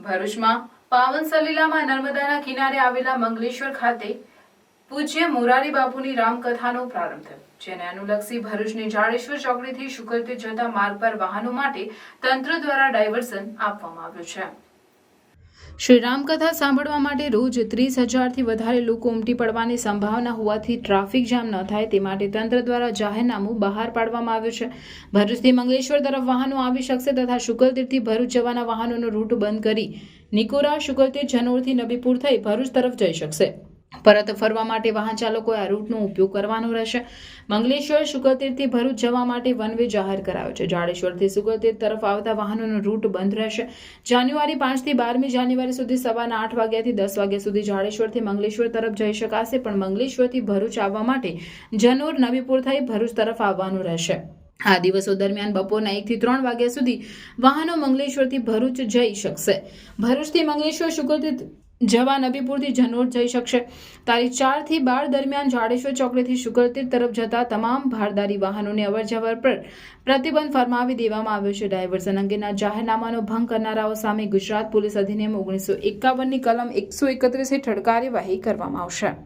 ભરૂચમાં પાવન સલીલામાં નર્મદાના કિનારે આવેલા મંગલેશ્વર ખાતે પૂજ્ય મોરારી બાપુની રામકથાનો પ્રારંભ થયો, જેને અનુલક્ષી ભરૂચની જાડેશ્વર ચોકડીથી શુકલતીર્થ જતા માર્ગ પર વાહનો માટે તંત્ર દ્વારા ડાયવર્ઝન આપવામાં આવ્યું છે। શ્રી રામકથા સાંભળવા માટે રોજ 30,000થી વધારે લોકો ઉમટી પડવાની સંભાવના હોવાથી ટ્રાફિક જામ ન થાય તે માટે તંત્ર દ્વારા જાહેરનામું બહાર પાડવામાં આવ્યું છે। ભરૂચથી મંગલેશ્વર તરફ વાહનો આવી શકશે તથા શુકલતીર્થથી ભરૂચ જવાના વાહનોનો રૂટ બંધ કરી નિકોરા, શુકલતીર્થ, જનોરથી નબીપુર થઈ ભરૂચ તરફ જઈ શકશે। પરત ફરવા માટે વાહન ચાલકોએ આ રૂટનો ઉપયોગ કરવાનો રહેશે। મંગલેશ્વર, શુકલતીર્થથી ભરૂચ જવા માટે વન વે જાહેર કરાયો છે। જાડેશ્વરથી શુકલતીર્થ તરફ આવતા વાહનોનો રૂટ બંધ રહેશે। જાન્યુઆરી 5 થી 12મી જાન્યુઆરી સુધી સવારના 8 વાગ્યાથી 10 વાગ્યા સુધી જાડેશ્વરથી મંગલેશ્વર તરફ જઈ શકાશે, પણ મંગલેશ્વરથી ભરૂચ આવવા માટે જનોર, નબીપુર થઈ ભરૂચ તરફ આવવાનું રહેશે। આ દિવસો દરમિયાન બપોરના 1 થી 3 વાગ્યા સુધી વાહનો મંગલેશ્વરથી ભરૂચ જઈ શકશે। ભરૂચથી મંગલેશ્વર, શુકલતીર્થ જવા નબીપુરથી જનોર જઈ શકશે। તારીખ 4 થી 12 દરમિયાન જાડેશ્વર ચોકડીથી શુકલતીર્થ તરફ જતા તમામ ભારદારી વાહનોની અવરજવર પર પ્રતિબંધ ફરમાવી દેવામાં આવ્યો છે। ડાયવર્ઝન અંગેના જાહેરનામાનો ભંગ કરનારાઓ સામે ગુજરાત પોલીસ અધિનિયમ 1951ની કલમ 131 હેઠળ કાર્યવાહી કરવામાં આવશે।